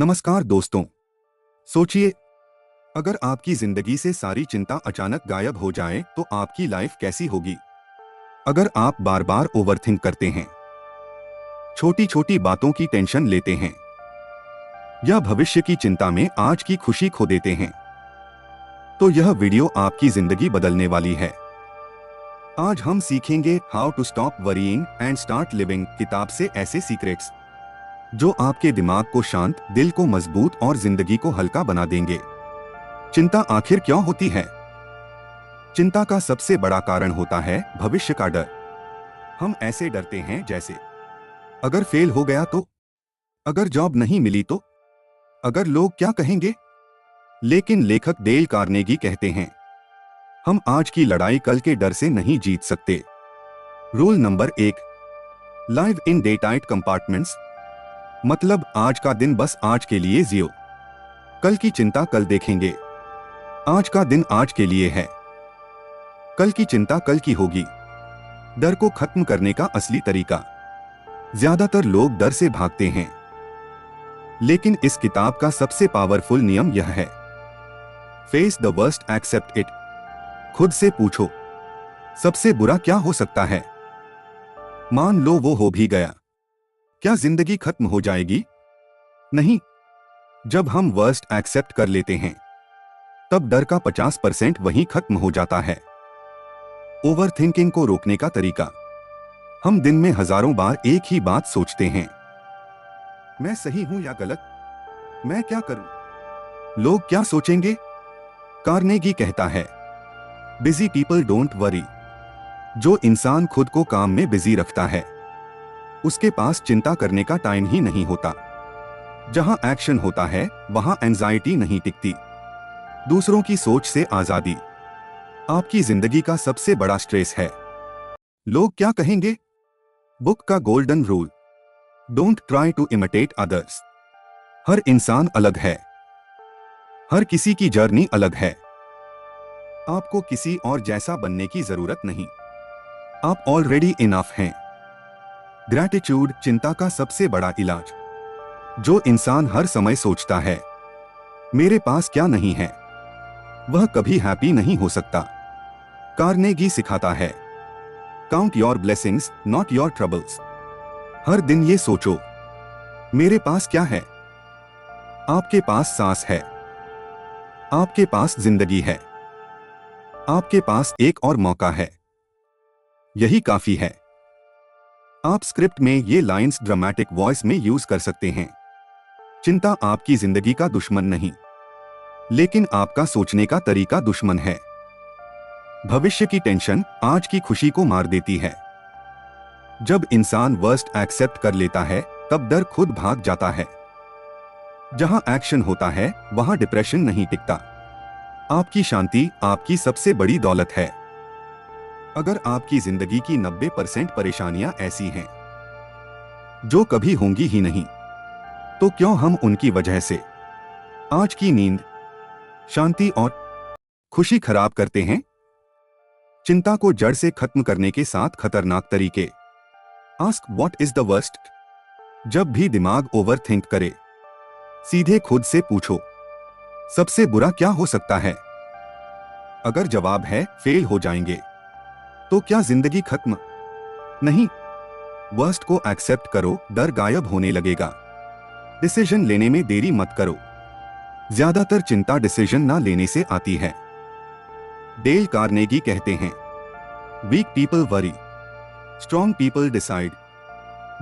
नमस्कार दोस्तों। सोचिए, अगर आपकी जिंदगी से सारी चिंता अचानक गायब हो जाए तो आपकी लाइफ कैसी होगी। अगर आप बार बार ओवरथिंक करते हैं, छोटी छोटी बातों की टेंशन लेते हैं या भविष्य की चिंता में आज की खुशी खो देते हैं, तो यह वीडियो आपकी जिंदगी बदलने वाली है। आज हम सीखेंगे how to stop worrying and start living किताब से ऐसे सीक्रेट्स जो आपके दिमाग को शांत, दिल को मजबूत और जिंदगी को हल्का बना देंगे। चिंता आखिर क्यों होती है? चिंता का सबसे बड़ा कारण होता है भविष्य का डर। हम ऐसे डरते हैं जैसे अगर फेल हो गया तो, अगर जॉब नहीं मिली तो, अगर लोग क्या कहेंगे। लेकिन लेखक डेल कार्नेगी कहते हैं, हम आज की लड़ाई कल के डर से नहीं जीत सकते। Rule number 1, live in day tight compartments. मतलब आज का दिन बस आज के लिए जियो। कल की चिंता कल देखेंगे। आज का दिन आज के लिए है, कल की चिंता कल की होगी। डर को खत्म करने का असली तरीका। ज्यादातर लोग डर से भागते हैं, लेकिन इस किताब का सबसे पावरफुल नियम यह है, face the worst, accept it. खुद से पूछो, सबसे बुरा क्या हो सकता है? मान लो वो हो भी गया, क्या जिंदगी खत्म हो जाएगी? नहीं। जब हम वर्स्ट एक्सेप्ट कर लेते हैं, तब डर का 50% वहीं खत्म हो जाता है। ओवरथिंकिंग को रोकने का तरीका। हम दिन में हजारों बार एक ही बात सोचते हैं, मैं सही हूं या गलत, मैं क्या करूं, लोग क्या सोचेंगे। कार्नेगी कहता है, बिजी पीपल डोंट वरी। जो इंसान खुद को काम में बिजी रखता है, उसके पास चिंता करने का टाइम ही नहीं होता। जहां एक्शन होता है वहां एंजाइटी नहीं टिकती। दूसरों की सोच से आजादी आपकी जिंदगी का सबसे बड़ा स्ट्रेस है। लोग क्या कहेंगे? बुक का golden rule, don't try to imitate others. हर इंसान अलग है, हर किसी की जर्नी अलग है। आपको किसी और जैसा बनने की जरूरत नहीं, आप ऑलरेडी इनफ हैं। ग्रैटिट्यूड चिंता का सबसे बड़ा इलाज। जो इंसान हर समय सोचता है, मेरे पास क्या नहीं है, वह कभी हैप्पी नहीं हो सकता। कार्नेगी सिखाता है, count your blessings not your troubles. हर दिन ये सोचो, मेरे पास क्या है। आपके पास सांस है, आपके पास जिंदगी है, आपके पास एक और मौका है। यही काफी है। आप स्क्रिप्ट में ये लाइंस ड्रामेटिक वॉइस में यूज कर सकते हैं। चिंता आपकी जिंदगी का दुश्मन नहीं, लेकिन आपका सोचने का तरीका दुश्मन है। भविष्य की टेंशन आज की खुशी को मार देती है। जब इंसान वर्स्ट एक्सेप्ट कर लेता है, तब डर खुद भाग जाता है। जहां एक्शन होता है वहां डिप्रेशन नहीं टिकता। आपकी शांति आपकी सबसे बड़ी दौलत है। अगर आपकी जिंदगी की 90% परेशानियां ऐसी हैं जो कभी होंगी ही नहीं, तो क्यों हम उनकी वजह से आज की नींद, शांति और खुशी खराब करते हैं? चिंता को जड़ से खत्म करने के 7 खतरनाक तरीके। Ask what is the worst. जब भी दिमाग ओवरथिंक करे, सीधे खुद से पूछो, सबसे बुरा क्या हो सकता है? अगर जवाब है फेल हो जाएंगे, तो क्या जिंदगी खत्म? नहीं। वर्स्ट को एक्सेप्ट करो, डर गायब होने लगेगा। डिसीजन लेने में देरी मत करो। ज्यादातर चिंता डिसीजन ना लेने से आती है। डेल कार्नेगी कहते हैं, weak people worry, strong people decide.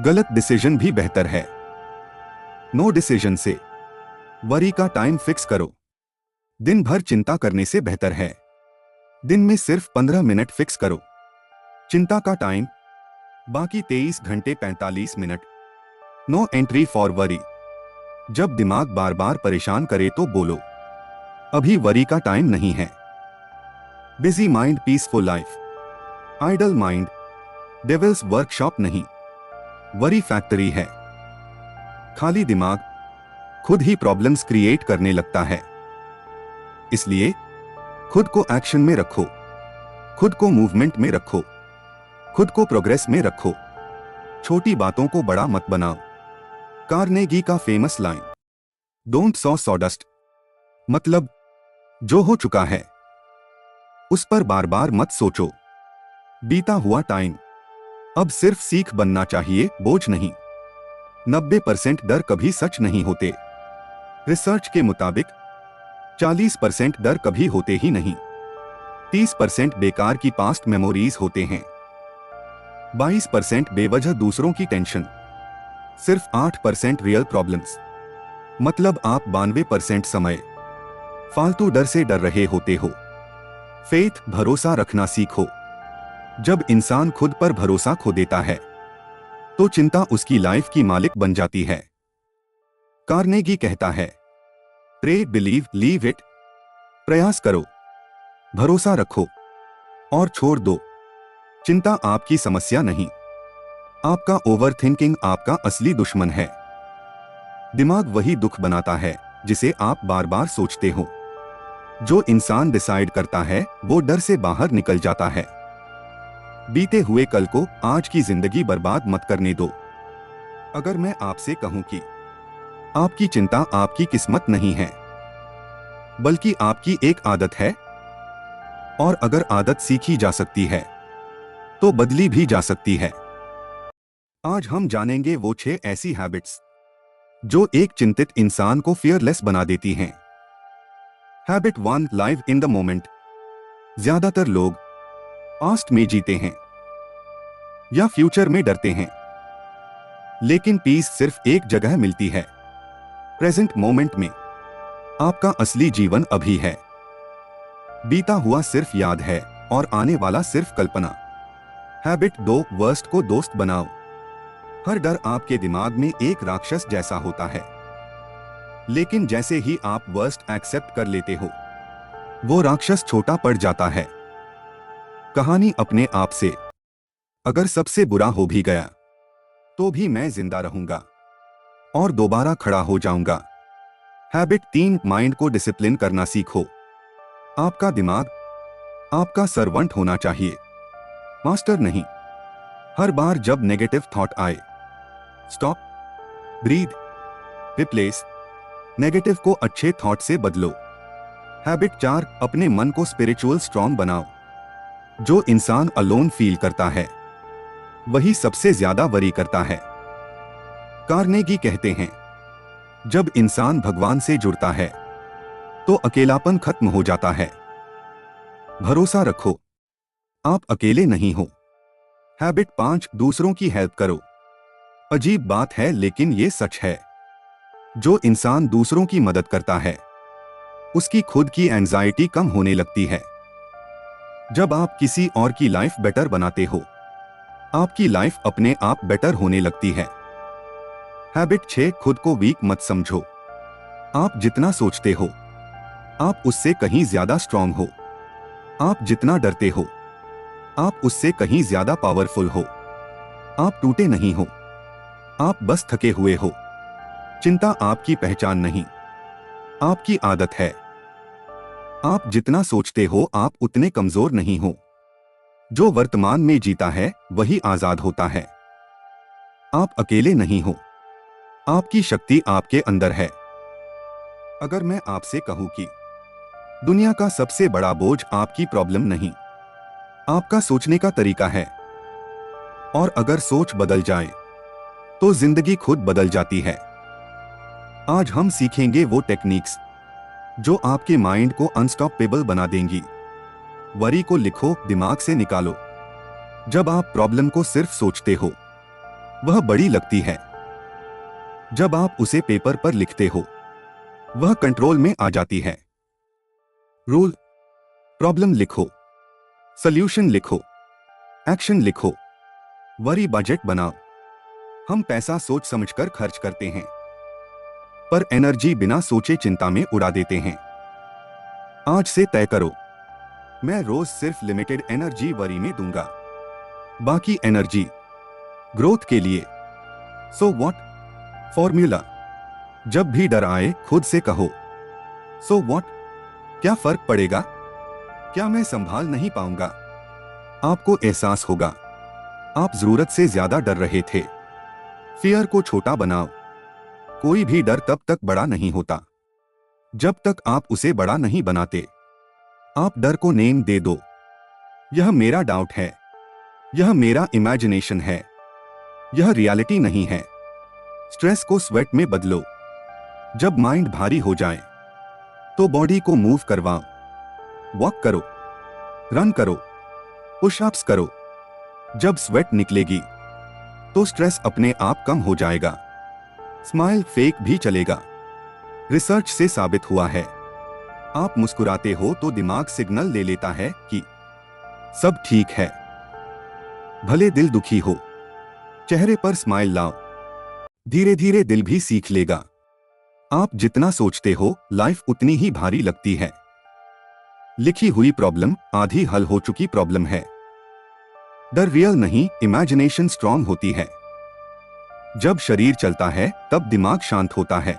गलत डिसीजन भी बेहतर है। नो डिसीजन से वरी का टाइम फिक्स करो। दिन भर चिंता करने से बेहतर है दिन में सिर्फ 15 मिनट फिक्स करो चिंता का टाइम, बाकी 23 घंटे 45 minute. No entry for worry. जब दिमाग बार बार परेशान करे तो बोलो, अभी वरी का टाइम नहीं है। Busy mind peaceful life, idle mind devil's workshop नहीं, वरी फैक्ट्री है। खाली दिमाग खुद ही प्रॉब्लम्स क्रिएट करने लगता है। इसलिए खुद को एक्शन में रखो, खुद को मूवमेंट में रखो, खुद को प्रोग्रेस में रखो। छोटी बातों को बड़ा मत बनाओ। कार्नेगी का famous line. Don't saw sawdust, मतलब जो हो चुका है उस पर बार बार मत सोचो। बीता हुआ टाइम, अब सिर्फ सीख बनना चाहिए, बोझ नहीं। 90% डर कभी सच नहीं होते। रिसर्च के मुताबिक 40% डर कभी होते ही नहीं। 30% बेकार की पास्ट मेमोरीज होते हैं। 22% बेवजह दूसरों की टेंशन। सिर्फ 8% रियल प्रॉब्लम्स। मतलब आप 92% समय फालतू डर से डर रहे होते हो। फेथ, भरोसा रखना सीखो। जब इंसान खुद पर भरोसा खो देता है तो चिंता उसकी लाइफ की मालिक बन जाती है। कार्नेगी कहता है, प्रे, बिलीव, लीव इट। प्रयास करो, भरोसा रखो और छोड़ दो। चिंता आपकी समस्या नहीं, आपका ओवरथिंकिंग आपका असली दुश्मन है। दिमाग वही दुख बनाता है जिसे आप बार बार सोचते हो। जो इंसान डिसाइड करता है वो डर से बाहर निकल जाता है। बीते हुए कल को आज की जिंदगी बर्बाद मत करने दो। अगर मैं आपसे कहूं कि आपकी चिंता आपकी किस्मत नहीं है बल्कि आपकी एक आदत है, और अगर आदत सीखी जा सकती है तो बदली भी जा सकती है। आज हम जानेंगे वो 6 ऐसी हैबिट्स जो एक चिंतित इंसान को फियरलेस बना देती हैं। Habit 1, live in the moment. ज्यादातर लोग पास्ट में जीते हैं या फ्यूचर में डरते हैं, लेकिन पीस सिर्फ एक जगह मिलती है, प्रेजेंट मोमेंट में। आपका असली जीवन अभी है। बीता हुआ सिर्फ याद है और आने वाला सिर्फ कल्पना। हैबिट 2, वर्स्ट को दोस्त बनाओ। हर डर आपके दिमाग में एक राक्षस जैसा होता है, लेकिन जैसे ही आप वर्स्ट एक्सेप्ट कर लेते हो वो राक्षस छोटा पड़ जाता है। कहानी अपने आप से, अगर सबसे बुरा हो भी गया तो भी मैं जिंदा रहूंगा और दोबारा खड़ा हो जाऊंगा। हैबिट 3, माइंड को डिसिप्लिन करना सीखो। आपका दिमाग आपका सर्वेंट होना चाहिए, मास्टर नहीं। हर बार जब नेगेटिव थॉट आए, स्टॉप, ब्रीथ, रिप्लेस नेगेटिव को अच्छे थॉट से बदलो। हैबिट 4, अपने मन को स्पिरिचुअल स्ट्रॉन्ग बनाओ। जो इंसान अलोन फील करता है वही सबसे ज्यादा वरी करता है। कार्नेगी कहते हैं, जब इंसान भगवान से जुड़ता है तो अकेलापन खत्म हो जाता है। भरोसा रखो, आप अकेले नहीं हो। हैबिट 5, दूसरों की हेल्प करो। अजीब बात है लेकिन ये सच है। जो इंसान दूसरों की मदद करता है उसकी खुद की एंजाइटी कम होने लगती है। जब आप किसी और की लाइफ बेटर बनाते हो आपकी लाइफ अपने आप बेटर होने लगती है। हैबिट 6, खुद को वीक मत समझो। आप जितना सोचते हो आप उससे कहीं ज्यादा स्ट्रांग हो। आप जितना डरते हो आप उससे कहीं ज्यादा पावरफुल हो। आप टूटे नहीं हो, आप बस थके हुए हो। चिंता आपकी पहचान नहीं, आपकी आदत है। आप जितना सोचते हो आप उतने कमजोर नहीं हो। जो वर्तमान में जीता है वही आजाद होता है। आप अकेले नहीं हो, आपकी शक्ति आपके अंदर है। अगर मैं आपसे कहूं कि दुनिया का सबसे बड़ा बोझ आपकी प्रॉब्लम नहीं, आपका सोचने का तरीका है, और अगर सोच बदल जाए तो जिंदगी खुद बदल जाती है। आज हम सीखेंगे वो टेक्निक्स जो आपके माइंड को अनस्टॉपेबल बना देंगी। वरी को लिखो, दिमाग से निकालो। जब आप प्रॉब्लम को सिर्फ सोचते हो वह बड़ी लगती है। जब आप उसे पेपर पर लिखते हो वह कंट्रोल में आ जाती है। रूल, प्रॉब्लम लिखो, सॉल्यूशन लिखो, एक्शन लिखो, वरी बजट बनाओ। हम पैसा सोच समझकर खर्च करते हैं पर एनर्जी बिना सोचे चिंता में उड़ा देते हैं। आज से तय करो, मैं रोज सिर्फ लिमिटेड एनर्जी वरी में दूंगा, बाकी एनर्जी ग्रोथ के लिए। सो व्हाट फॉर्मूला, जब भी डर आए खुद से कहो, सो व्हाट, क्या फर्क पड़ेगा, क्या मैं संभाल नहीं पाऊंगा। आपको एहसास होगा आप जरूरत से ज्यादा डर रहे थे। फियर को छोटा बनाओ, कोई भी डर तब तक बड़ा नहीं होता जब तक आप उसे बड़ा नहीं बनाते। आप डर को नेम दे दो। यह मेरा डाउट है, यह मेरा इमेजिनेशन है, यह रियलिटी नहीं है। स्ट्रेस को स्वेट में बदलो। जब माइंड भारी हो जाए तो बॉडी को मूव करवाओ। वॉक करो, रन करो, पुशअप्स करो। जब स्वेट निकलेगी तो स्ट्रेस अपने आप कम हो जाएगा। स्माइल फेक भी चलेगा। रिसर्च से साबित हुआ है, आप मुस्कुराते हो तो दिमाग सिग्नल ले लेता है कि सब ठीक है। भले दिल दुखी हो, चेहरे पर स्माइल लाओ। धीरे धीरे दिल भी सीख लेगा। आप जितना सोचते हो लाइफ उतनी ही भारी लगती है। लिखी हुई प्रॉब्लम आधी हल हो चुकी प्रॉब्लम है। डर रियल नहीं, इमेजिनेशन स्ट्रांग होती है। जब शरीर चलता है तब दिमाग शांत होता है।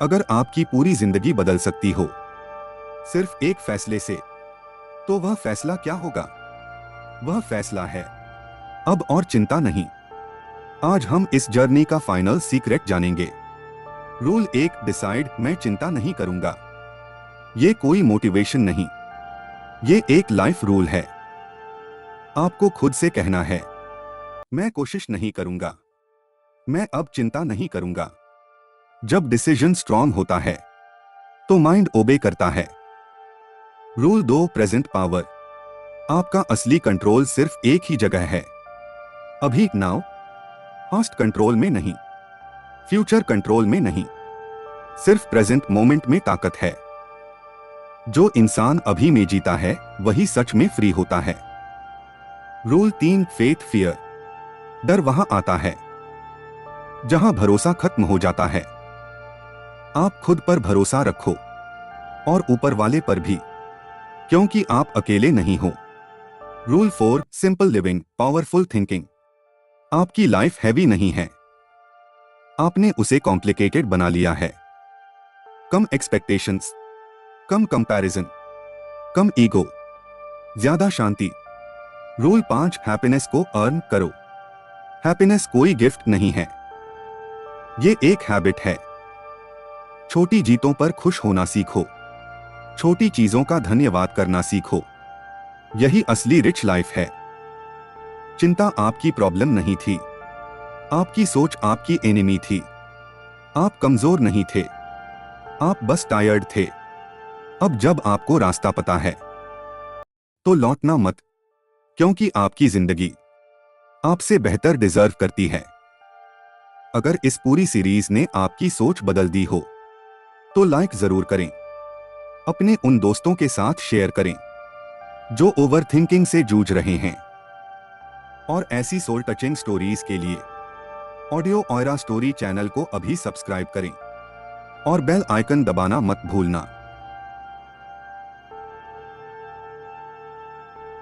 अगर आपकी पूरी जिंदगी बदल सकती हो सिर्फ एक फैसले से, तो वह फैसला क्या होगा? वह फैसला है अब और चिंता नहीं। आज हम इस जर्नी का फाइनल सीक्रेट जानेंगे। रूल 1, डिसाइड, मैं चिंता नहीं करूंगा। ये कोई मोटिवेशन नहीं, ये एक लाइफ रूल है। आपको खुद से कहना है, मैं कोशिश नहीं करूंगा, मैं अब चिंता नहीं करूंगा। जब डिसीजन स्ट्रांग होता है तो माइंड ओबे करता है। Rule 2, present power. आपका असली कंट्रोल सिर्फ एक ही जगह है, अभी, नाउ। पास्ट कंट्रोल में नहीं, फ्यूचर कंट्रोल में नहीं, सिर्फ प्रेजेंट मोमेंट में ताकत है। जो इंसान अभी में जीता है वही सच में फ्री होता है। Rule 3, faith fear. डर वहां आता है जहां भरोसा खत्म हो जाता है। आप खुद पर भरोसा रखो और ऊपर वाले पर भी, क्योंकि आप अकेले नहीं हो। Rule 4, simple living, powerful thinking. आपकी लाइफ हैवी नहीं है, आपने उसे कॉम्प्लिकेटेड बना लिया है। कम एक्सपेक्टेशंस, कम कंपैरिजन, कम ईगो, ज्यादा शांति। रूल 5, हैप्पीनेस को अर्न करो। हैप्पीनेस कोई गिफ्ट नहीं है, ये एक हैबिट है। छोटी जीतों पर खुश होना सीखो, छोटी चीजों का धन्यवाद करना सीखो। यही असली रिच लाइफ है। चिंता आपकी प्रॉब्लम नहीं थी, आपकी सोच आपकी एनिमी थी। आप कमजोर नहीं थे, आप बस टायर्ड थे। अब जब आपको रास्ता पता है तो लौटना मत, क्योंकि आपकी जिंदगी आपसे बेहतर डिजर्व करती है। अगर इस पूरी सीरीज ने आपकी सोच बदल दी हो तो लाइक जरूर करें। अपने उन दोस्तों के साथ शेयर करें जो ओवरथिंकिंग से जूझ रहे हैं। और ऐसी सोल टचिंग स्टोरीज के लिए ऑडियो ऑयरा स्टोरी चैनल को अभी सब्सक्राइब करें और बेल आइकन दबाना मत भूलना।